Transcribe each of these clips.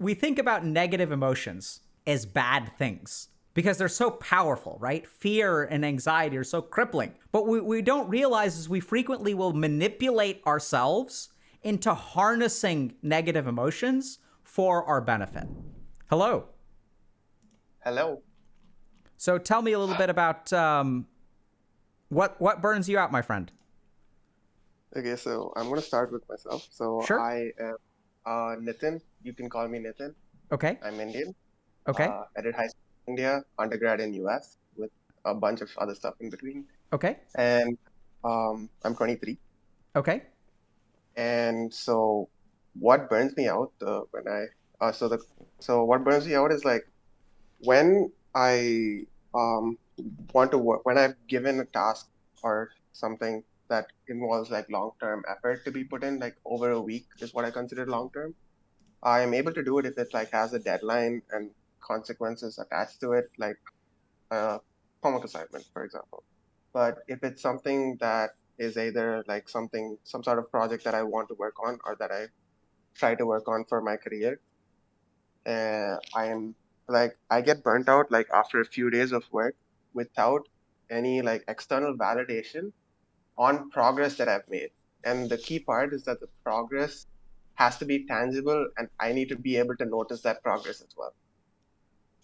we think about negative emotions as bad things because they're so powerful, right? Fear and anxiety are so crippling. But we don't realize is we frequently will manipulate ourselves into harnessing negative emotions for our benefit. Hello. Hello. So tell me a little bit about what burns you out, my friend. Okay, so I'm gonna start with myself. So Sure. I am Nitin. You can call me Nitin. Okay. I'm Indian. Okay. I did high school in India, undergrad in US with a bunch of other stuff in between. Okay. And I'm 23. Okay. And so what burns me out when I so the so what burns me out is like when I um want to work when I've given a task or something that involves like long-term effort to be put in, like over a week is what I consider long-term. I am able to do it if it like has a deadline and consequences attached to it, like a homework assignment, for example. But if it's something that is either like some sort of project that I want to work on or that I try to work on for my career, I am like I get burnt out like after a few days of work without any like external validation on progress that I've made. And the key part is that the progress has to be tangible and I need to be able to notice that progress as well.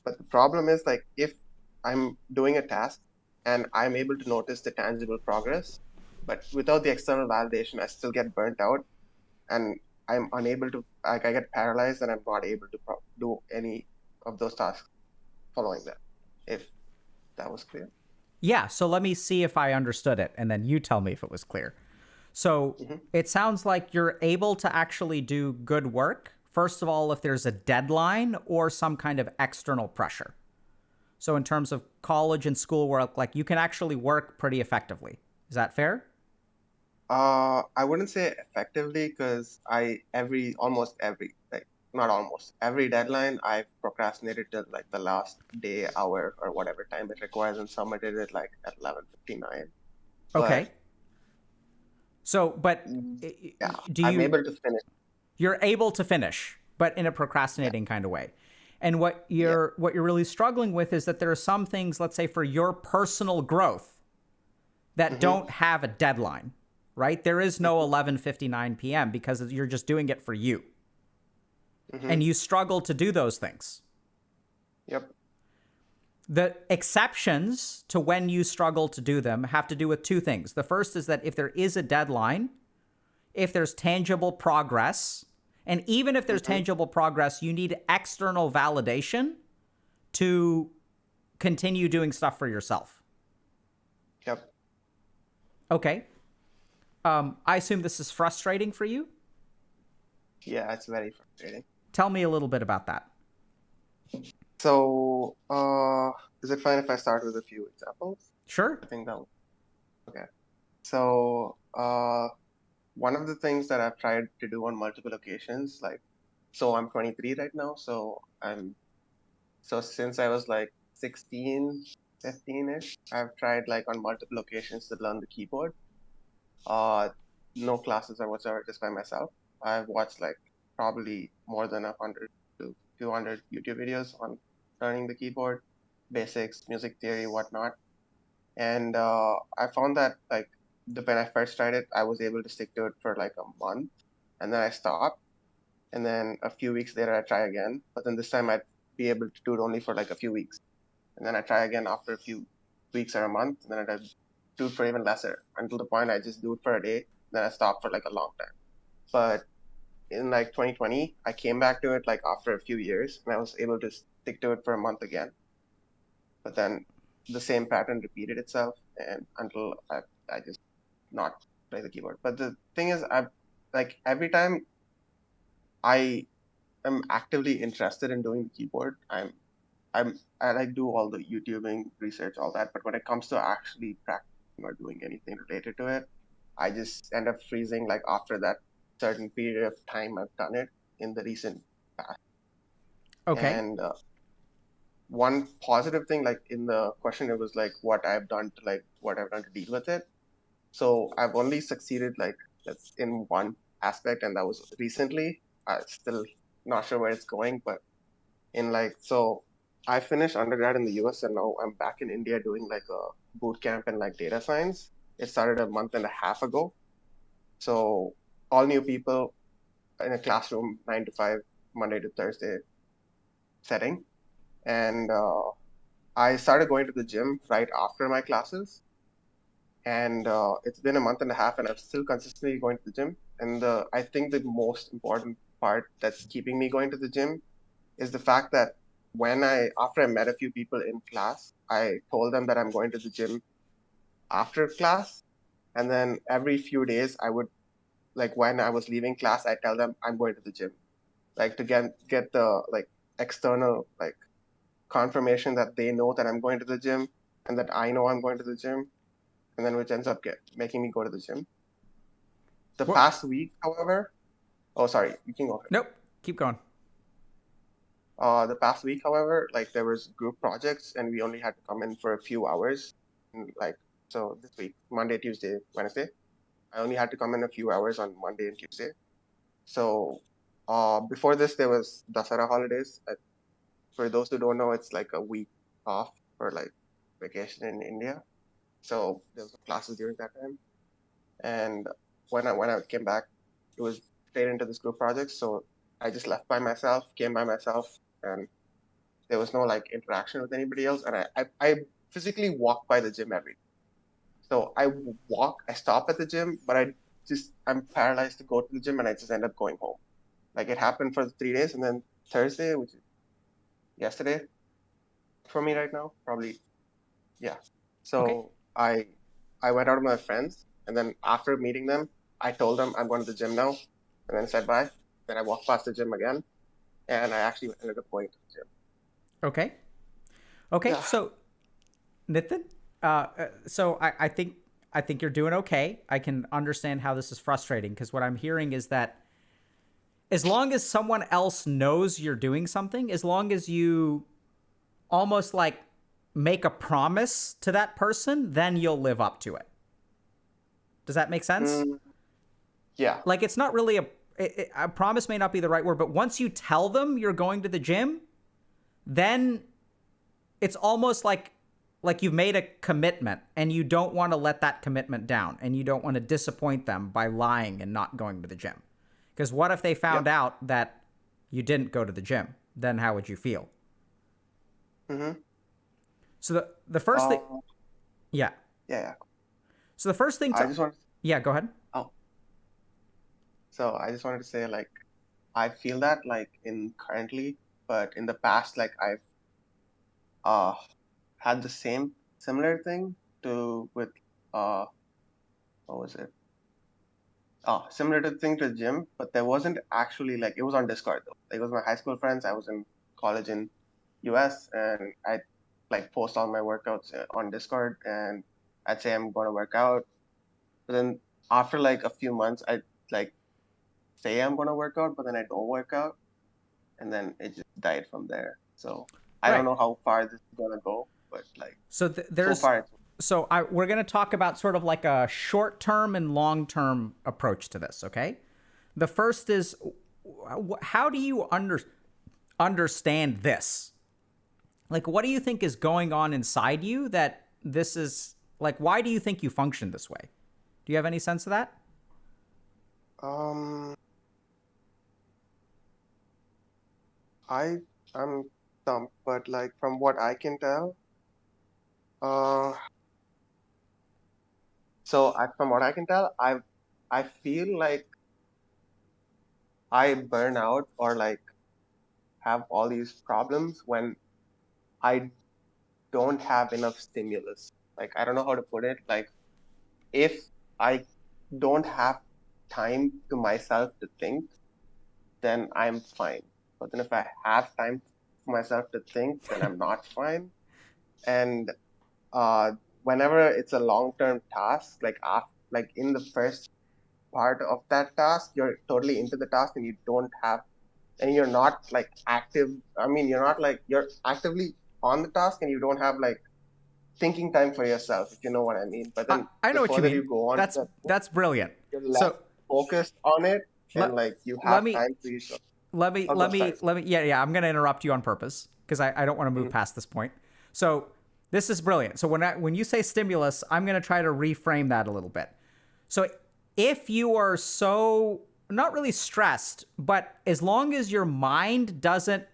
But the problem is like if I'm doing a task and I'm able to notice the tangible progress, but without the external validation, I still get burnt out and I'm unable to like I get paralyzed and I'm not able to do any of those tasks following that. If that was clear. Yeah, so let me see if I understood it, and then you tell me if it was clear. So Hmm. it sounds like you're able to actually do good work, first of all, if there's a deadline or some kind of external pressure. So in terms of college and school work, like you can actually work pretty effectively. Is that fair? I wouldn't say effectively because almost every like not almost every deadline I've procrastinated till like the last day, hour, or whatever time it requires and submitted it like at 11:59. But Okay. So, but mm, yeah, do I'm you, able to finish. you're able to finish, but in a Yeah, procrastinating kind of way. And what yeah. you're really struggling with is that there are some things, let's say for your personal growth, that Hmm. don't have a deadline, right? There is no 11:59 p.m. because you're just doing it for you. Hmm. And you struggle to do those things. Yep. The exceptions to when you struggle to do them have to do with two things. The first is that if there is a deadline, if there's tangible progress, and even if there's Hmm. tangible progress, you need external validation to continue doing stuff for yourself. Yep. Okay. I assume this is frustrating for you. Yeah, it's very frustrating. Tell me a little bit about that. So, is it fine if I start with a few examples? Sure. I think that okay. So, one of the things that I've tried to do on multiple occasions, like, so I'm 23 right now, so since I was like 16, 15-ish, I've tried like on multiple occasions to learn the keyboard. Uh, no classes or whatsoever, just by myself. I've watched like probably more than 100 to 200 YouTube videos on learning the keyboard, basics, music theory, whatnot. And I found that like when I first tried it, I was able to stick to it for like a month, and then I stopped. And then a few weeks later, I try again. But then this time, I'd be able to do it only for like a few weeks, and then I try again after a few weeks or a month, and then I'd do it for even lesser until the point I just do it for a day. Then I stop for like a long time. But in like 2020, I came back to it like after a few years, and I was able to stick to it for a month again. But then the same pattern repeated itself, and until I just not play the keyboard. But the thing is, I like every time I am actively interested in doing the keyboard, I like do all the YouTubing research, all that. But when it comes to actually practicing or doing anything related to it, I just end up freezing like after that certain period of time I've done it in the recent past. Okay. And one positive thing, like in the question, it was like what I've done to deal with it. So I've only succeeded like that's in one aspect, and that was recently. Still, not sure where it's going, but so I finished undergrad in the US and now I'm back in India doing like a boot camp in like data science. It started a month and a half ago. So all new people in a classroom, 9 to 5, Monday to Thursday setting. And I started going to the gym right after my classes. And it's been a month and a half and I'm still consistently going to the gym. And I think the most important part that's keeping me going to the gym is the fact that after I met a few people in class, I told them that I'm going to the gym after class. And then every few days I would, like when I was leaving class, I tell them I'm going to the gym, like to get the like external like confirmation that they know that I'm going to the gym and that I know I'm going to the gym, and then which ends up making me go to the gym. The What? past week, however, oh sorry, you can go ahead. Nope. Keep going. The past week, however, like there was group projects and we only had to come in for a few hours. And, like so this week, Monday, Tuesday, Wednesday, I only had to come in a few hours on Monday and Tuesday. So before this, there was Dasara holidays. For those who don't know, it's like a week off for like vacation in India. So there was classes during that time. And when I came back, it was straight into this group project. So I just left by myself, came by myself, and there was no like interaction with anybody else. And I physically walk by the gym every day. So I stop at the gym, but I'm paralyzed to go to the gym and I just end up going home. Like it happened for 3 days and then Thursday, which is yesterday for me right now, probably, yeah. So Okay. I went out with my friends and then after meeting them, I told them I'm going to the gym now and then said bye. Then I walked past the gym again and I actually ended up going to the gym. Okay. Okay. Yeah. So, Nitin, so I think you're doing okay. I can understand how this is frustrating because what I'm hearing is that as long as someone else knows you're doing something, as long as you almost like make a promise to that person, then you'll live up to it. Does that make sense? Yeah. Like it's not really a promise may not be the right word, but once you tell them you're going to the gym, then it's almost like you've made a commitment and you don't want to let that commitment down and you don't want to disappoint them by lying and not going to the gym. Because what if they found Yep. out that you didn't go to the gym? Then how would you feel? Mm-hmm. So the first thing, yeah. Yeah. So the first thing I just want yeah, go ahead. oh, so I just wanted to say like I feel that like in currently, but in the past, like I've uh had the similar thing with uh what was it? Similar to the thing to the gym, but there wasn't actually like it was on Discord though. Like, it was my high school friends. I was in college in US and I like post all my workouts on Discord and I'd say I'm gonna work out. But then after like a few months I like say I'm gonna work out, but then I don't work out and then it just died from there. So I don't Right. know how far this is gonna go, but like So so there's far it's we're going to talk about sort of like a short-term and long-term approach to this, okay? The first is how do you understand this? Like what do you think is going on inside you that this is like why do you think you function this way? Do you have any sense of that? um I'm stumped, but like from what I can tell, uh from what I can tell, I feel like I burn out or like have all these problems when I don't have enough stimulus. Like I don't know how to put it. Like if I don't have time to myself to think, then I'm fine. But then if I have time for myself to think, then I'm not fine. And uh, whenever it's a long-term task, like in the first part of that task, you're totally into the task and you don't have, and you're not like active. I mean, you're not like you're actively on the task and you don't have like thinking time for yourself, if you know what I mean. But then I the know what you further mean. you go on, That's brilliant. you're So less focused on it and let like you let have me time for yourself. let me I'll let go me start. let me yeah, I'm going to interrupt you on purpose because I don't want to move past this point. So this is brilliant. So when you say stimulus, I'm going to try to reframe that a little bit. So if you are so not really stressed, but as long as your mind doesn't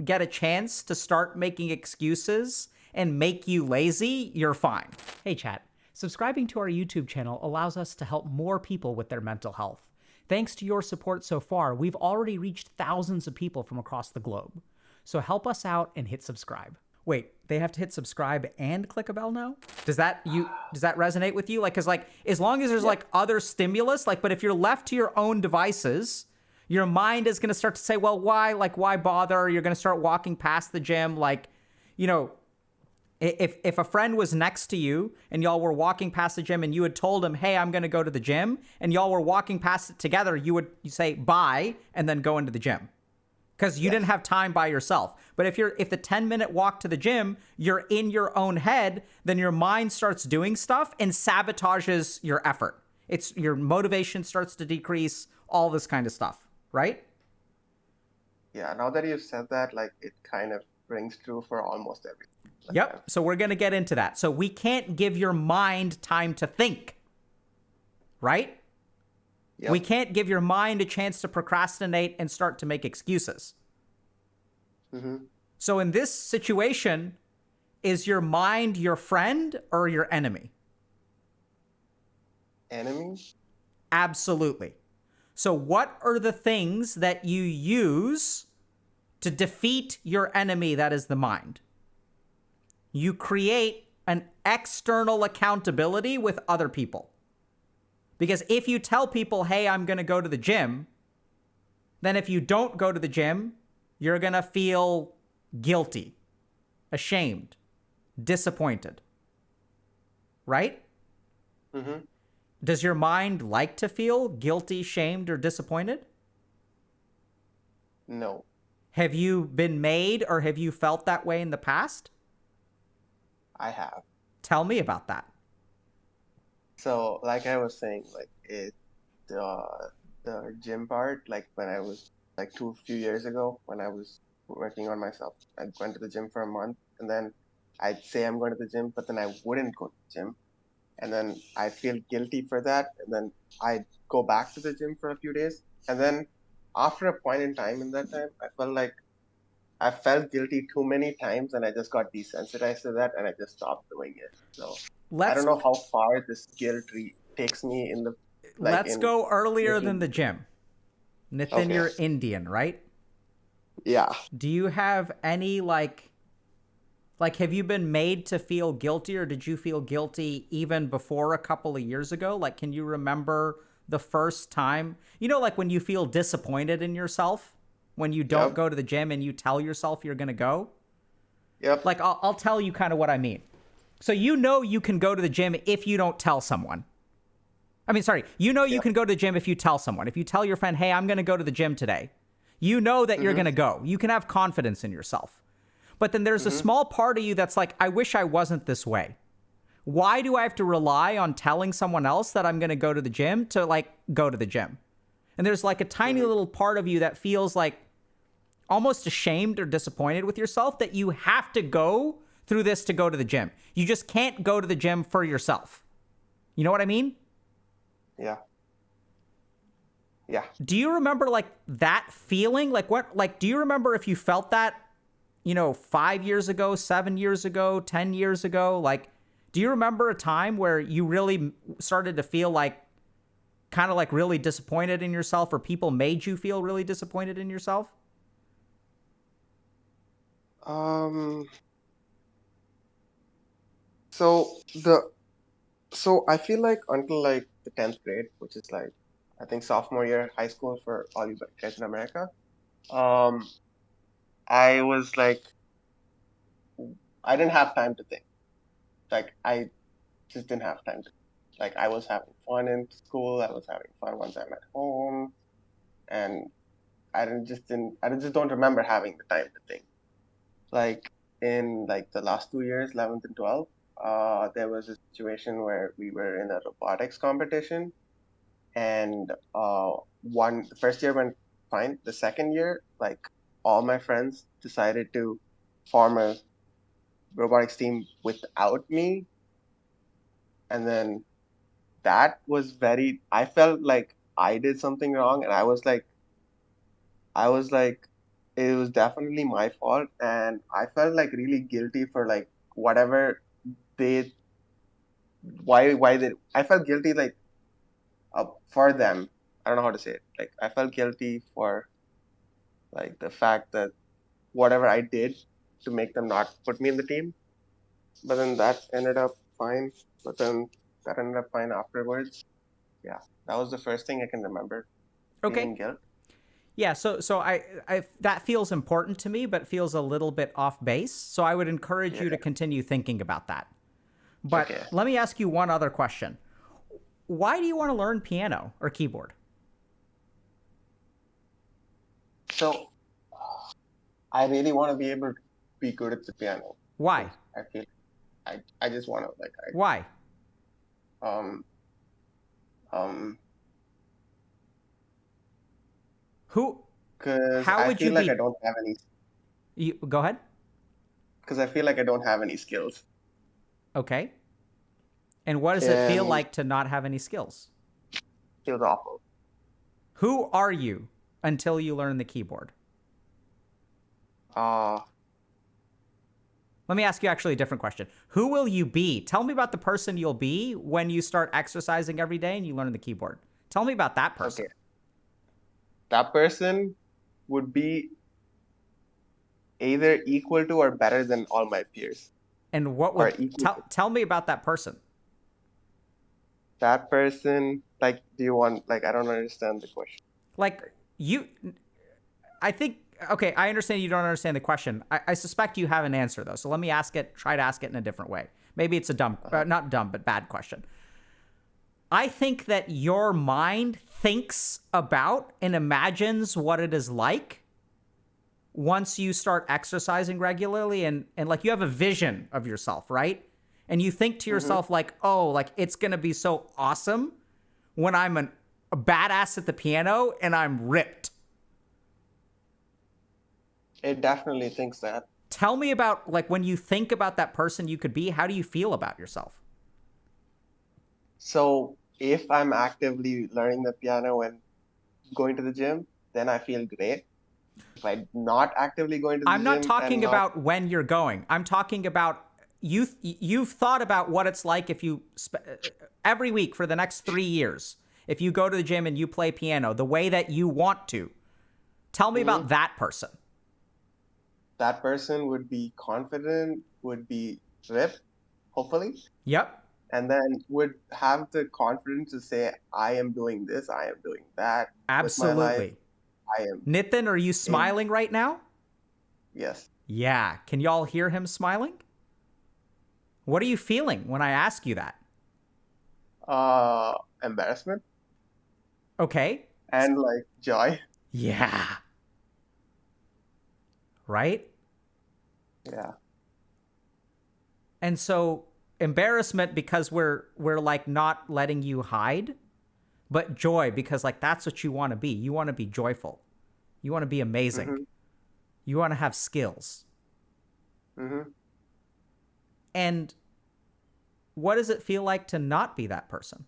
get a chance to start making excuses and make you lazy, you're fine. Hey chat, subscribing to our YouTube channel allows us to help more people with their mental health. Thanks to your support so far, we've already reached thousands of people from across the globe. So help us out and hit subscribe. Wait, they have to hit subscribe and click a bell now? Does that resonate with you? Like, cause like as long as there's like other stimulus, like, but if you're left to your own devices, your mind is gonna start to say, well, why bother? You're gonna start walking past the gym, like, you know, if a friend was next to you and y'all were walking past the gym and you had told him, hey, I'm going to go to the gym, and y'all were walking past it together, you say bye and then go into the gym because you didn't have time by yourself. But if the 10-minute walk to the gym, you're in your own head, then your mind starts doing stuff and sabotages your effort. It's your motivation starts to decrease, all this kind of stuff, right? Yeah, now that you've said that, like it kind of rings true for almost everything. Yep. So we're going to get into that. So we can't give your mind time to think, right? Yep. We can't give your mind a chance to procrastinate and start to make excuses. So in this situation, is your mind your friend or your enemy? Enemy? Absolutely. So what are the things that you use to defeat your enemy that is the mind? You create an external accountability with other people. Because if you tell people, hey, I'm going to go to the gym, then if you don't go to the gym, you're going to feel guilty, ashamed, disappointed. Right? Does your mind like to feel guilty, shamed, or disappointed? No. Have you been made or have you felt that way in the past? I have. Tell me about that. So, like I was saying, like the gym part, like when I was like few years ago, when I was working on myself, I went to the gym for a month, and then I'd say I'm going to the gym, but then I wouldn't go to the gym, and then I feel guilty for that, and then I'd go back to the gym for a few days, and then after a point in time in that time, I felt guilty too many times, and I just got desensitized to that, and I just stopped doing it. So I don't know how far this guilt takes me in the Let's go earlier than the gym. Nitin, Okay. you're Indian, right? Yeah. Do you have any like have you been made to feel guilty, or did you feel guilty even before a couple of years ago? Like, can you remember the first time, like when you feel disappointed in yourself? When you don't go to the gym and you tell yourself you're going to go? Yep. Like, I'll tell you kind of what I mean. So you can go to the gym if you don't tell someone. I mean, sorry, you can go to the gym if you tell someone. If you tell your friend, hey, I'm going to go to the gym today, you know that you're going to go. You can have confidence in yourself. But then there's a small part of you that's like, I wish I wasn't this way. Why do I have to rely on telling someone else that I'm going to go to the gym to like go to the gym? And there's like a tiny little part of you that feels like almost ashamed or disappointed with yourself that you have to go through this to go to the gym. You just can't go to the gym for yourself. You know what I mean? Yeah. Yeah. Do you remember like that feeling? Do you remember if you felt that, 5 years ago, 7 years ago, 10 years ago? Like, do you remember a time where you really started to feel like kind of like really disappointed in yourself, or people made you feel really disappointed in yourself? So I feel like until like the 10th grade, which is like I think sophomore year high school for all you guys in America, I was like I didn't have time to think. Like I just didn't have time to. Like I was having fun in school. I was having fun once I'm at home, and I just don't remember having the time to think. Like in like the last 2 years, 11th and 12th, there was a situation where we were in a robotics competition, and the first year went fine. The second year, like all my friends decided to form a robotics team without me, and then that was I felt like I did something wrong, and I was like, it was definitely my fault, and I felt like really guilty for like whatever they, why they, I felt guilty like for them. I don't know how to say it. Like I felt guilty for like the fact that whatever I did to make them not put me in the team, but then that ended up fine. But then that ended up fine afterwards. Yeah, that was the first thing I can remember. Feeling Okay. guilt. Yeah, so I that feels important to me, but feels a little bit off base. So I would encourage you to Yeah. continue thinking about that. But Okay. let me ask you one other question. Why do you want to learn piano or keyboard? So I really want to be able to be good at the piano. Why? I feel I just want to like Why? um um Who? because How I would you feel like I be? don't have any You go ahead. because I feel like I don't have any skills. Okay. And what does it feel And like to not have any skills? feels awful. Who are you until you learn the keyboard? Uh Let me ask you actually a different question. Who will you be? Tell me about the person you'll be when you start exercising every day and you learn the keyboard. Tell me about that person. okay. That person would be either equal to or better than all my peers. And what Or would equal to. tell me about that person? That person, like, do you want, like, I don't understand the question. Like you I think okay, I understand you don't understand the question. I suspect you have an answer though. So let me try to ask it in a different way. Maybe it's a not dumb, but bad question. I think that your mind thinks about and imagines what it is like once you start exercising regularly and like you have a vision of yourself, right? And you think to yourself like, oh, like it's going to be so awesome when I'm a badass at the piano and I'm ripped. It definitely thinks that. Tell me about like when you think about that person you could be, how do you feel about yourself? So if I'm actively learning the piano and going to the gym, then I feel great. If I'm not actively going to the I'm not gym talking and not, about when you're going. I'm talking about you've thought about what it's like if you every week for the next 3 years, if you go to the gym and you play piano the way that you want to. Tell me about that person. that person would be confident, would be ripped, hopefully, Yep. and then would have the confidence to say, I am doing this, I am doing that with my life. Absolutely. I am Nitin, are you smiling right now? yes. Yeah. Can y'all hear him smiling? What are you feeling when I ask you that? Embarrassment Okay. and like joy. Yeah. Right? Yeah. And so embarrassment because we're like not letting you hide, but joy because like that's what you want to be. You want to be joyful. You want to be amazing. You want to have skills. And what does it feel like to not be that person?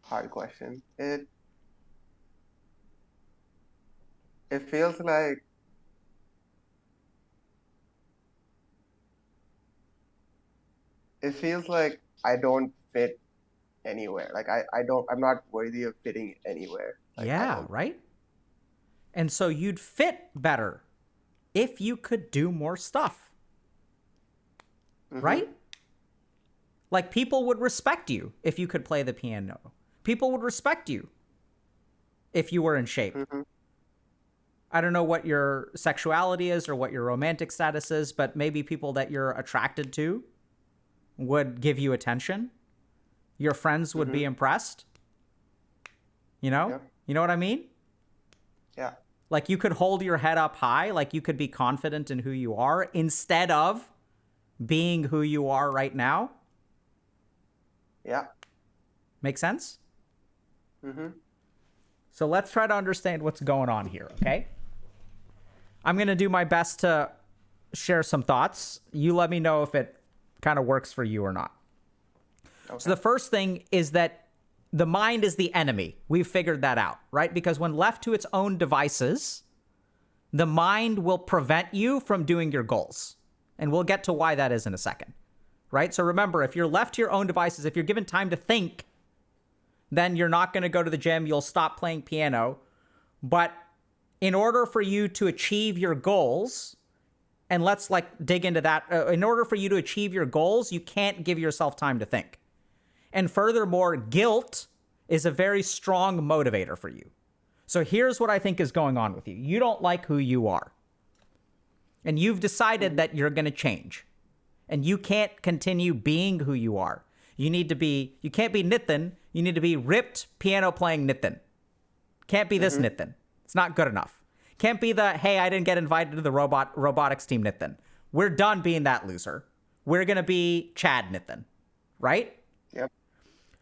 Hard question. It feels like I don't fit anywhere. Like I'm not worthy of fitting anywhere. Like I Yeah, don't. right? And so you'd fit better if you could do more stuff. Right? Like people would respect you if you could play the piano. People would respect you if you were in shape. I don't know what your sexuality is or what your romantic status is, but maybe people that you're attracted to would give you attention. Your friends would be impressed. You know? Yeah. You know what I mean? Yeah. Like you could hold your head up high, like you could be confident in who you are instead of being who you are right now. Yeah. Make sense? Mm-hmm. So let's try to understand what's going on here, okay? I'm going to do my best to share some thoughts. You let me know if it kind of works for you or not. Okay. So the first thing is that the mind is the enemy. We've figured that out, right? Because when left to its own devices, the mind will prevent you from doing your goals. And we'll get to why that is in a second, right? So remember, if you're left to your own devices, if you're given time to think, then you're not going to go to the gym. You'll stop playing piano. But in order for you to achieve your goals, and let's like dig into that, in order for you to achieve your goals, you can't give yourself time to think. And furthermore, guilt is a very strong motivator for you. So here's what I think is going on with you. You don't like who you are. And you've decided that you're going to change. And you can't continue being who you are. You can't be Nitin. You need to be ripped piano playing Nitin. Can't be this Nitin. It's not good enough. Can't be the, hey, I didn't get invited to the robotics team Nitin. We're done being that loser. We're going to be Chad Nitin. Right? Yep.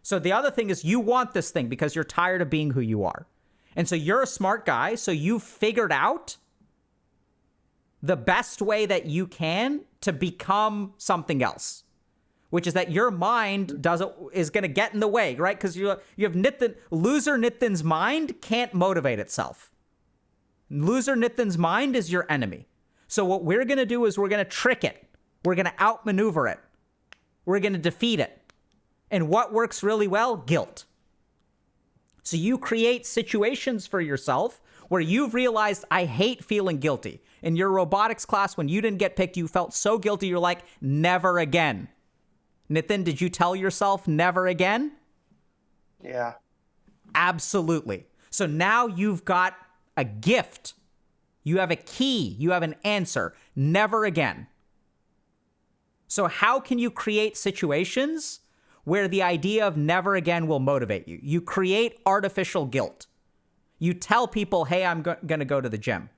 So the other thing is you want this thing because you're tired of being who you are. And so you're a smart guy. So you figured out the best way that you can to become something else, which is that your mind is going to get in the way, right? Because you have Nitin, loser Nitin's mind can't motivate itself. Loser Nitin's mind is your enemy. So what we're going to do is we're going to trick it. We're going to outmaneuver it. We're going to defeat it. And what works really well? Guilt. So you create situations for yourself where you've realized, I hate feeling guilty. In your robotics class, when you didn't get picked, you felt so guilty. You're like, never again. Nitin, did you tell yourself never again? Yeah. Absolutely. So now you've got a gift. You have a key. You have an answer. Never again. So how can you create situations where the idea of never again will motivate you? You create artificial guilt. You tell people, hey, I'm going to go to the gym.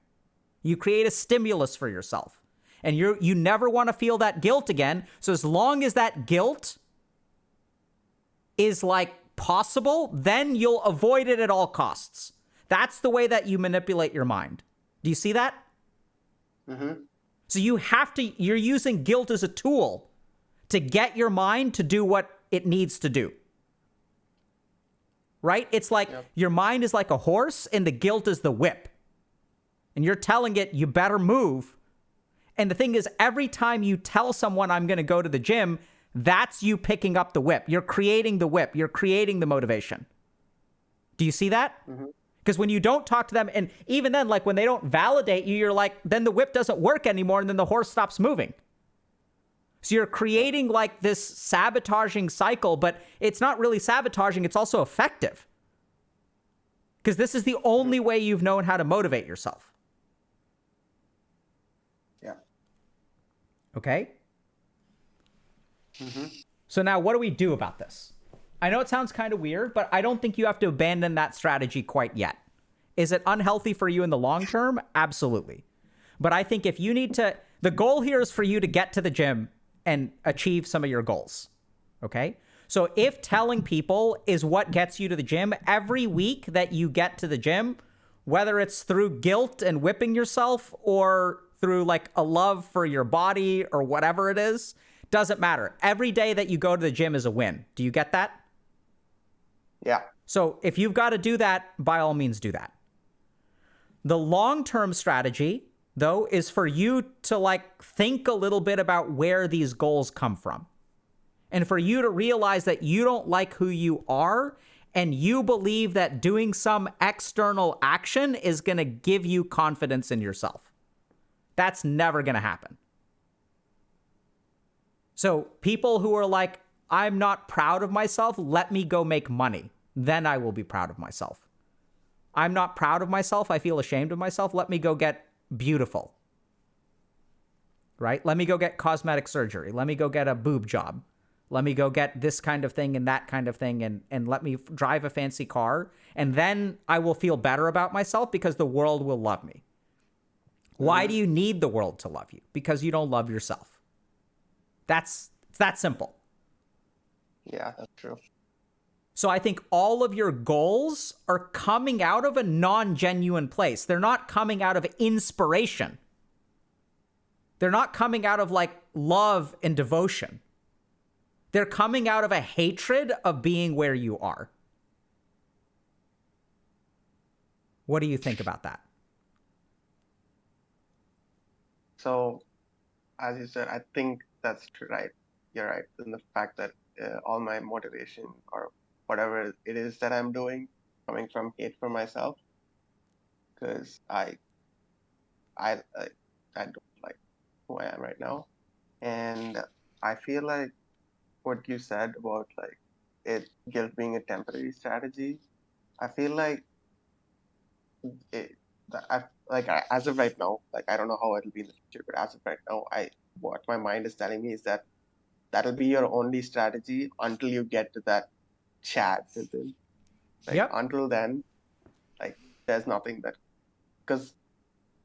You create a stimulus for yourself. And you never want to feel that guilt again. So as long as that guilt is like possible, then you'll avoid it at all costs. That's the way that you manipulate your mind. Do you see that? Mm-hmm. So you're using guilt as a tool to get your mind to do what it needs to do. Right? It's like your mind is like a horse and the guilt is the whip. And you're telling it, you better move. And the thing is, every time you tell someone I'm going to go to the gym, that's you picking up the whip. You're creating the whip. You're creating the motivation. Do you see that? Because when you don't talk to them, and even then, like when they don't validate you, you're like, then the whip doesn't work anymore, and then the horse stops moving. So you're creating like this sabotaging cycle, but it's not really sabotaging. It's also effective. Because this is the only way you've known how to motivate yourself. Yeah. Okay? So now what do we do about this? I know it sounds kind of weird, but I don't think you have to abandon that strategy quite yet. Is it unhealthy for you in the long term? Absolutely. But I think if you need to, the goal here is for you to get to the gym and achieve some of your goals. Okay? So if telling people is what gets you to the gym, every week that you get to the gym, whether it's through guilt and whipping yourself or through like a love for your body or whatever it is, doesn't matter. Every day that you go to the gym is a win. Do you get that? Yeah. So if you've got to do that, by all means do that. The long-term strategy, though, is for you to like think a little bit about where these goals come from. And for you to realize that you don't like who you are and you believe that doing some external action is going to give you confidence in yourself. That's never going to happen. So people who are like, I'm not proud of myself, let me go make money. Then I will be proud of myself. I'm not proud of myself, I feel ashamed of myself, let me go get beautiful. Right? Let me go get cosmetic surgery. Let me go get a boob job. Let me go get this kind of thing and that kind of thing, and let me drive a fancy car. And then I will feel better about myself because the world will love me. Why do you need the world to love you? Because you don't love yourself. It's that simple. Yeah, that's true. So I think all of your goals are coming out of a non-genuine place. They're not coming out of inspiration. They're not coming out of like love and devotion. They're coming out of a hatred of being where you are. What do you think about that? So, as you said, I think that's true, right? You're right in the fact that all my motivation or whatever it is that I'm doing coming from hate for myself, because I don't like who I am right now, and I feel like what you said about like guilt being a temporary strategy. I feel like it, as of right now, like I don't know how it'll be in the future, but as of right now, what my mind is telling me is that that'll be your only strategy until you get to that chat with him. Like until then, like there's nothing that, because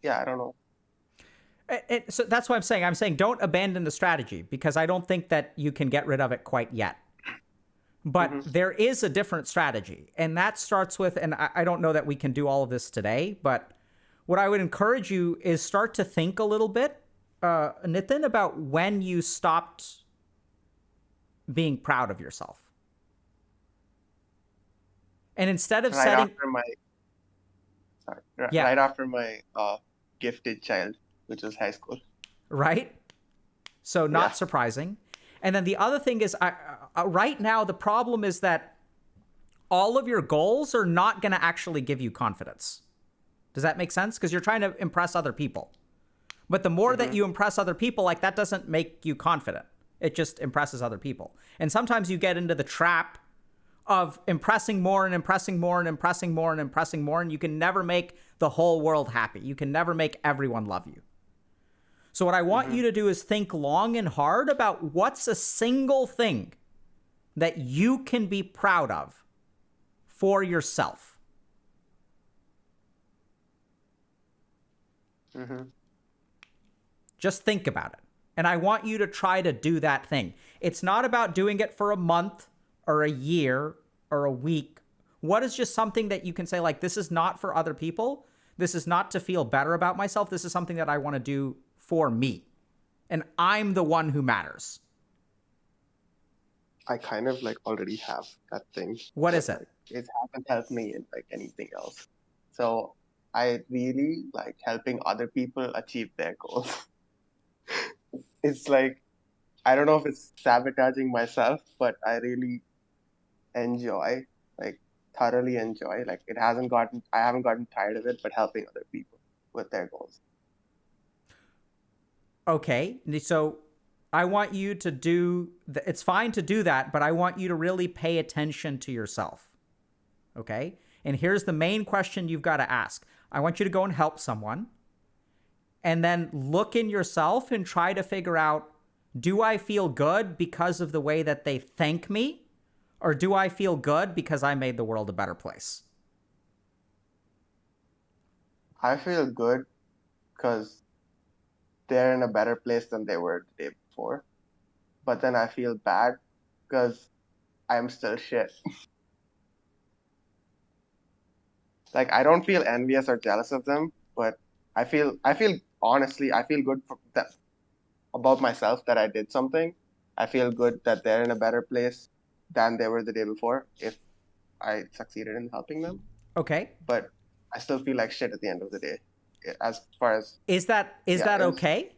I don't know. So that's what I'm saying don't abandon the strategy, because I don't think that you can get rid of it quite yet. But there is a different strategy, and that starts with, and I don't know that we can do all of this today, but what I would encourage you is start to think a little bit, Nitin, about when you stopped being proud of yourself. And instead of right after my gifted child, which was high school. Right? So not surprising. And then the other thing is, right now, the problem is that all of your goals are not going to actually give you confidence. Does that make sense? Because you're trying to impress other people. But the more that you impress other people, like that doesn't make you confident. It just impresses other people. And sometimes you get into the trap of impressing more and impressing more and impressing more and impressing more, and you can never make the whole world happy. You can never make everyone love you. So what I want you to do is think long and hard about what's a single thing that you can be proud of for yourself. Just think about it. And I want you to try to do that thing. It's not about doing it for a month or a year or a week. What is just something that you can say, like, this is not for other people. This is not to feel better about myself. This is something that I want to do for me. And I'm the one who matters. I kind of like already have that thing. What is it? Like, it hasn't helped me in like anything else. So I really like helping other people achieve their goals. It's like, I don't know if it's sabotaging myself, but I really enjoy, like thoroughly enjoy. Like I haven't gotten tired of it, but helping other people with their goals. Okay, so I want you to do, it's fine to do that, but I want you to really pay attention to yourself. Okay? And here's the main question you've got to ask. I want you to go and help someone, and then look in yourself and try to figure out, do I feel good because of the way that they thank me? Or do I feel good because I made the world a better place? I feel good because they're in a better place than they were the day before. But then I feel bad because I'm still shit. Like, I don't feel envious or jealous of them, but I feel honestly, I feel good about myself that I did something. I feel good that they're in a better place than they were the day before if I succeeded in helping them. Okay. But I still feel like shit at the end of the day. As far as is that okay?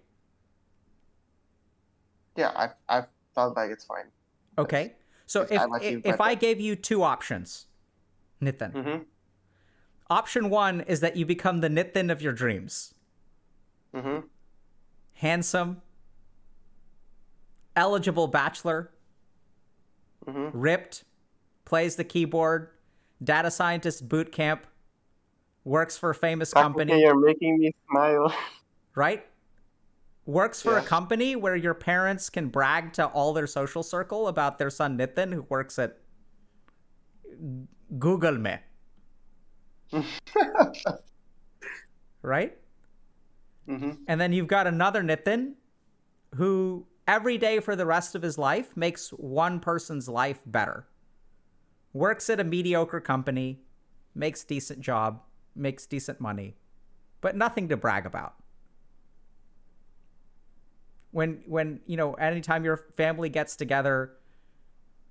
Yeah, I felt like it's fine. Okay. So if I gave you two options, Nitin. Option one is that you become the Nitin of your dreams. Handsome, eligible bachelor, ripped, plays the keyboard, data scientist boot camp, works for a famous company. You're making me smile. Right? works for a Yeah. company where your parents can brag to all their social circle about their son Nitin, who works at Google Me, right? Mm-hmm. And then you've got another Nitin who every day for the rest of his life makes one person's life better. Works at a mediocre company, makes decent job, makes decent money, but nothing to brag about. When anytime your family gets together,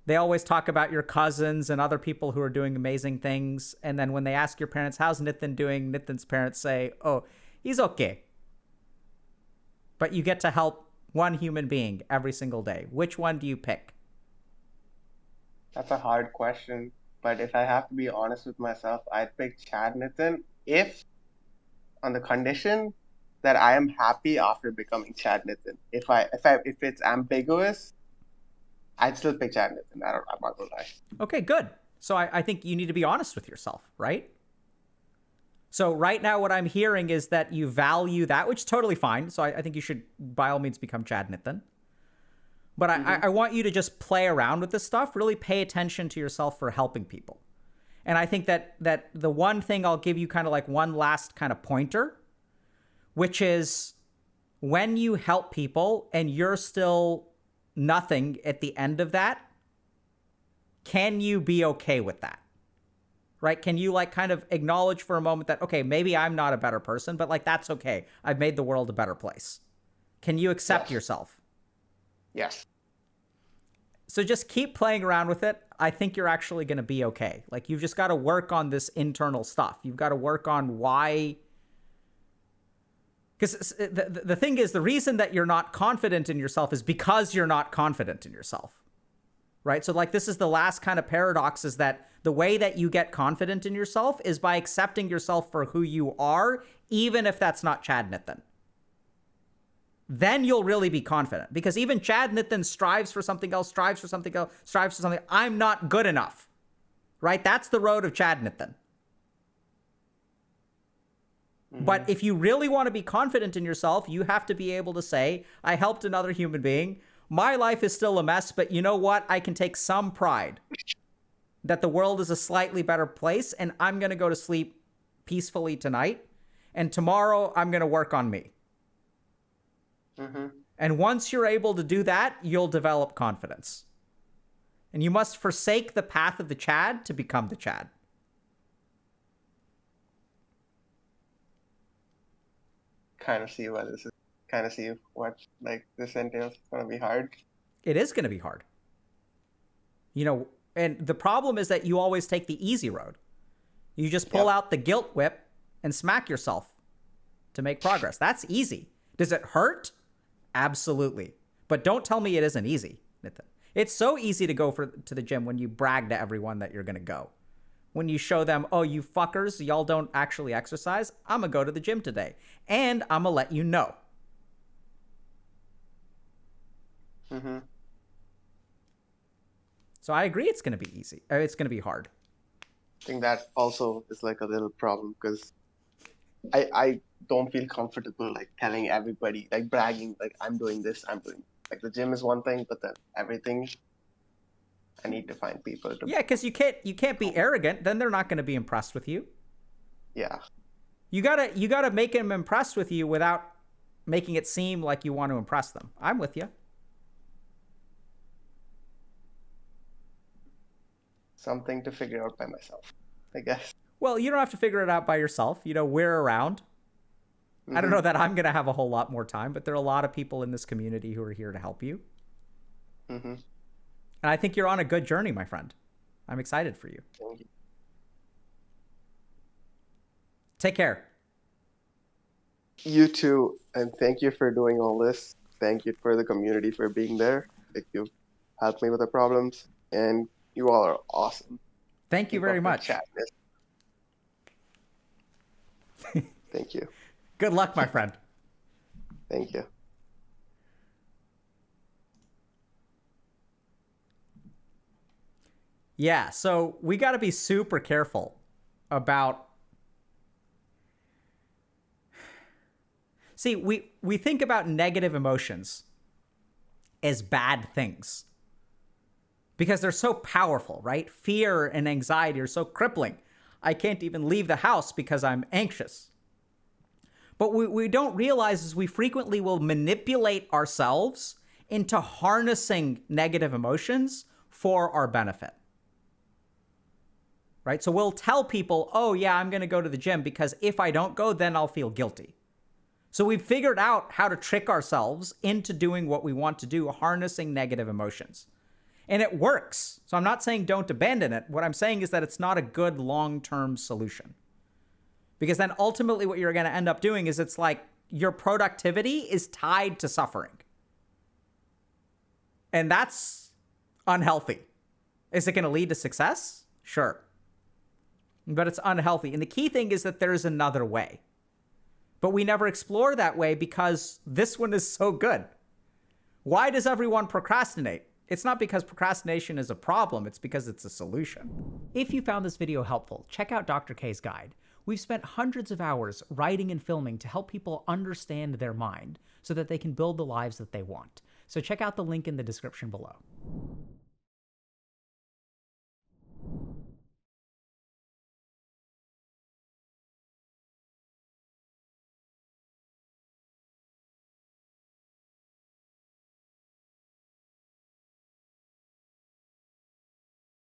they always talk about your cousins and other people who are doing amazing things. And then when they ask your parents, how's Nitin doing? Nitin's parents say, oh, he's okay. But you get to help one human being every single day. Which one do you pick? That's a hard question, but if I have to be honest with myself, I'd pick Chad Nitin if on the condition that I am happy after becoming Chad Nitin. If it's ambiguous, I'd still pick Chad Nitin. I'm not gonna lie. Okay, good. So I think you need to be honest with yourself, right? So right now what I'm hearing is that you value that, which is totally fine. So I think you should by all means become Chad Nitin. But I want you to just play around with this stuff, really pay attention to yourself for helping people. And I think that the one thing I'll give you kind of like one last kind of pointer, which is when you help people and you're still nothing at the end of that, can you be okay with that? Right? Can you like kind of acknowledge for a moment that, okay, maybe I'm not a better person, but like that's okay. I've made the world a better place. Can you accept yourself? Yes. So just keep playing around with it. I think you're actually going to be okay. Like you've just got to work on this internal stuff. You've got to work on why. Because the thing is, the reason that you're not confident in yourself is because you're not confident in yourself. Right? So like this is the last kind of paradox, is that the way that you get confident in yourself is by accepting yourself for who you are, even if that's not Chad Nitin. Then you'll really be confident, because even Chad Nitin strives for something else, strives for something else, strives for something. I'm not good enough, right? That's the road of Chad Nitin. Mm-hmm. But if you really want to be confident in yourself, you have to be able to say, I helped another human being. My life is still a mess, but you know what? I can take some pride that the world is a slightly better place, and I'm going to go to sleep peacefully tonight. And tomorrow I'm going to work on me. Mm-hmm. And once you're able to do that, you'll develop confidence. And you must forsake the path of the Chad to become the Chad. Kind of see what this entails. It's gonna be hard. It is going to be hard. And the problem is that you always take the easy road. You just pull out the guilt whip and smack yourself to make progress. That's easy. Does it hurt? Absolutely. But don't tell me it isn't easy, Nitin. It's so easy to go to the gym when you brag to everyone that you're going to go. When you show them, oh, you fuckers, y'all don't actually exercise. I'm going to go to the gym today. And I'm going to let you know. Mm-hmm. So I agree it's going to be easy. It's going to be hard. I think that also is like a little problem, because I don't feel comfortable like telling everybody, like bragging, like I'm doing this, like the gym is one thing, but then everything, I need to find people to. Yeah, because you can't be arrogant. Then they're not going to be impressed with you. Yeah. You gotta make them impressed with you without making it seem like you want to impress them. I'm with you. Something to figure out by myself, I guess. Well, you don't have to figure it out by yourself. We're around. Mm-hmm. I don't know that I'm going to have a whole lot more time, but there are a lot of people in this community who are here to help you. Mm-hmm. And I think you're on a good journey, my friend. I'm excited for you. Thank you. Take care. You too. And thank you for doing all this. Thank you for the community for being there. Like, you've helped me with the problems, and you all are awesome. Thank you very much. Thank you. Good luck, my friend. Thank you. Yeah, so we got to be super careful about... See, we think about negative emotions as bad things because they're so powerful, right? Fear and anxiety are so crippling. I can't even leave the house because I'm anxious. But we don't realize is we frequently will manipulate ourselves into harnessing negative emotions for our benefit. Right? So we'll tell people, oh yeah, I'm going to go to the gym because if I don't go, then I'll feel guilty. So we've figured out how to trick ourselves into doing what we want to do, harnessing negative emotions. And it works. So I'm not saying don't abandon it. What I'm saying is that it's not a good long-term solution. Because then ultimately what you're going to end up doing is it's like your productivity is tied to suffering. And that's unhealthy. Is it going to lead to success? Sure. But it's unhealthy. And the key thing is that there's another way. But we never explore that way because this one is so good. Why does everyone procrastinate? It's not because procrastination is a problem, it's because it's a solution. If you found this video helpful, check out Dr. K's guide. We've spent hundreds of hours writing and filming to help people understand their mind so that they can build the lives that they want. So check out the link in the description below.